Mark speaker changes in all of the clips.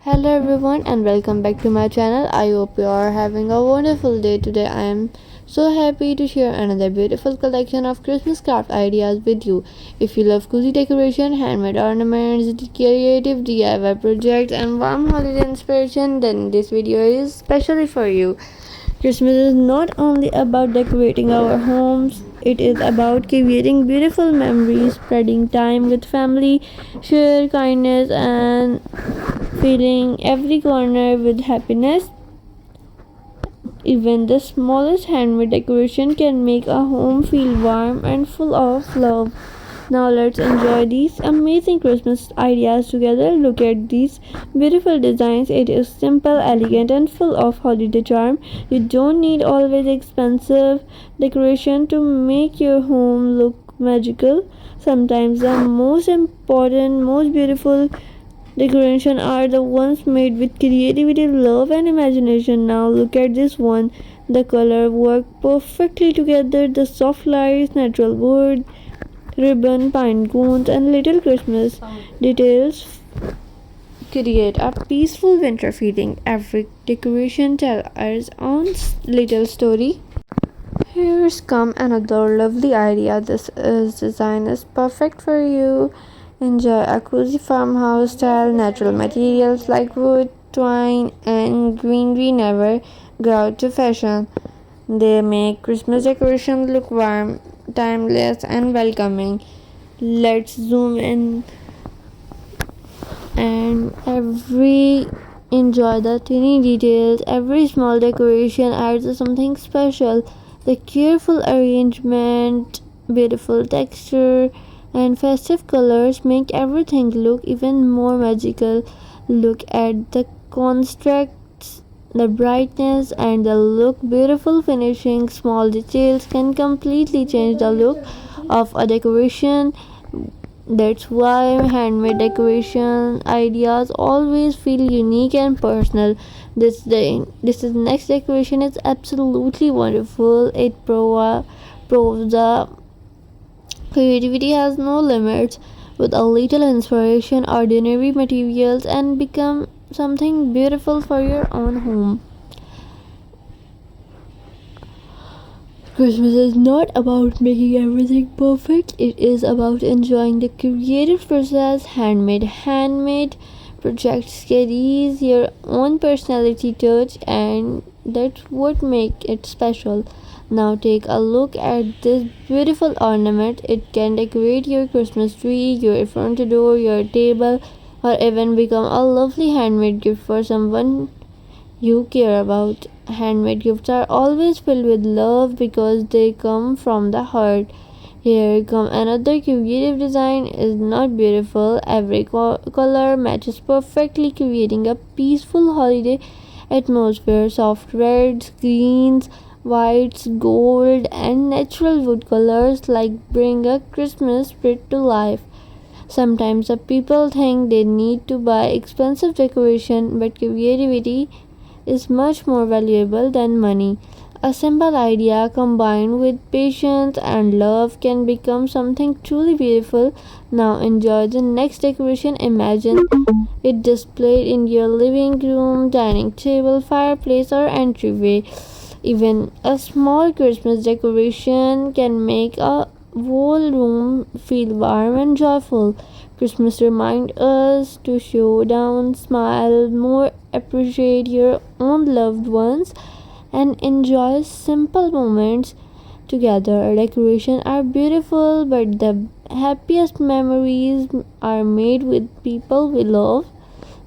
Speaker 1: Hello everyone and welcome back to my channel. I hope you are having a wonderful day today. I am so happy to share another beautiful collection of Christmas craft ideas with you. If you love cozy decoration, handmade ornaments, creative DIY projects and warm holiday inspiration, then this video is specially for you. Christmas is not only about decorating our homes, it is about creating beautiful memories, spreading time with family, share kindness, and filling every corner with happiness. Even the smallest handmade decoration can make a home feel warm and full of love. Now let's enjoy these amazing Christmas ideas together. Look at these beautiful designs. It is simple, elegant and full of holiday charm. You don't need always expensive decoration to make your home look magical. Sometimes the most important, most beautiful decoration are the ones made with creativity, love and imagination. Now look at this one. The color work perfectly together. The soft lights, natural wood, ribbon, pine cones and little Christmas details create a peaceful winter feeling. Every decoration tells its own little story. Here's come another lovely idea. This is design is perfect for you. Enjoy a cozy farmhouse style. Natural materials like wood, twine, and greenery never go out of fashion. They make Christmas decoration look warm, timeless, and welcoming. Let's zoom in and every enjoy the tiny details. Every small decoration adds something special. The careful arrangement, beautiful texture, and festive colors make everything look even more magical. Look at the contrasts, the brightness, and the look. Beautiful finishing. Small details can completely change the look of a decoration. That's why handmade decoration ideas always feel unique and personal. This is next decoration is absolutely wonderful. It proves the creativity has no limits. With a little inspiration, ordinary materials, and become something beautiful for your own home. Christmas is not about making everything perfect, it is about enjoying the creative process. Handmade projects carries your own personality touch, and that's what makes it special. Now take a look at this beautiful ornament. It can decorate your Christmas tree, your front door, your table, or even become a lovely handmade gift for someone you care about. Handmade gifts are always filled with love because they come from the heart. Here come another creative design is not beautiful. Every color matches perfectly, creating a peaceful holiday atmosphere. Soft reds, greens, whites, gold, and natural wood colors like bring a Christmas spirit to life. Sometimes the people think they need to buy expensive decoration, but creativity is much more valuable than money. A simple idea combined with patience and love can become something truly beautiful. Now enjoy the next decoration. Imagine it displayed in your living room, dining table, fireplace, or entryway. Even a small Christmas decoration can make a whole room feel warm and joyful. Christmas reminds us to show down, smile more, appreciate your own loved ones, and enjoy simple moments together. Decorations are beautiful, but the happiest memories are made with people we love.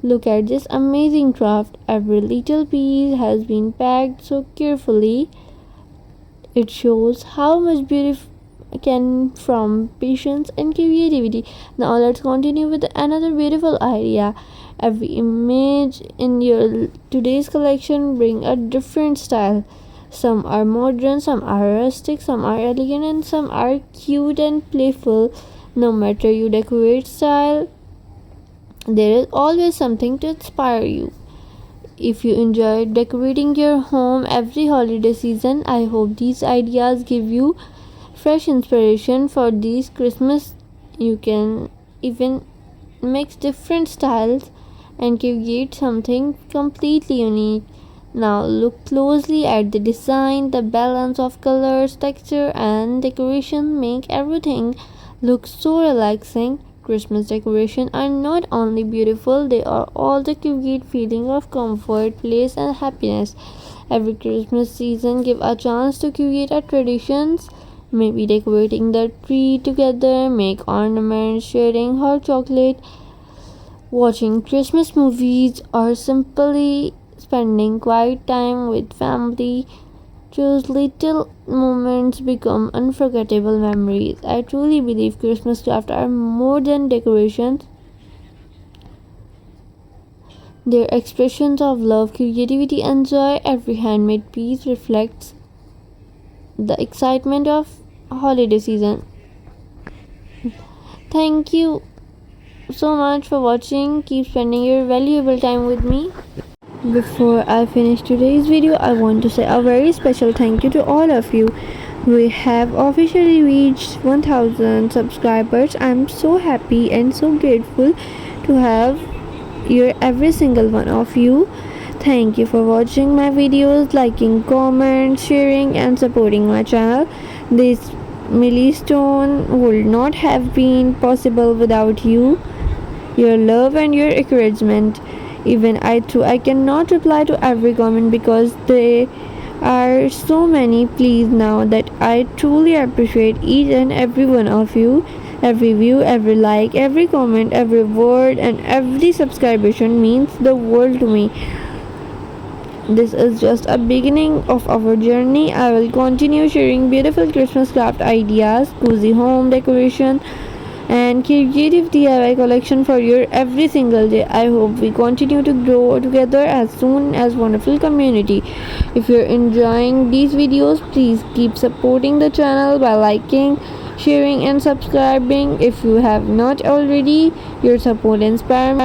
Speaker 1: Look at this amazing craft. Every little piece has been packed so carefully. It shows how much beauty can from patience and creativity. Now let's continue with another beautiful idea. Every image in your today's collection bring a different style. Some are modern, some are rustic, some are elegant, and some are cute and playful. No matter your decorate style, there is always something to inspire you. If you enjoy decorating your home every holiday season, I hope these ideas give you fresh inspiration for these Christmas. You can even mix different styles and create something completely unique. Now look closely at the design. The balance of colors, texture and decoration make everything look so relaxing. Christmas decorations are not only beautiful, they are also create feeling of comfort, place and happiness. Every Christmas season give a chance to create a traditions, maybe decorating the tree together, make ornaments, sharing hot chocolate, watching Christmas movies, or simply spending quiet time with family. Those little moments become unforgettable memories. I truly believe Christmas crafts are more than decorations. They're expressions of love, creativity, and joy. Every handmade piece reflects the excitement of holiday season. Thank you so much for watching. Keep spending your valuable time with me. Before I finish today's video, I want to say a very special thank you to all of you. We have officially reached 1000 subscribers. I'm so happy and so grateful to have your every single one of you. Thank you for watching my videos, liking, comment, sharing and supporting my channel. This milestone would not have been possible without you, your love and your encouragement. Even I cannot reply to every comment because there are so many. Please know that I truly appreciate each and every one of you. Every view, every like, every comment, every word, and every subscription means the world to me. This is just a beginning of our journey. I will continue sharing beautiful Christmas craft ideas, cozy home decoration, and creative DIY collection for your every single day. I hope we continue to grow together as soon as wonderful community. If you're enjoying these videos, please keep supporting the channel by liking, sharing and subscribing. If you have not already, your support inspires me.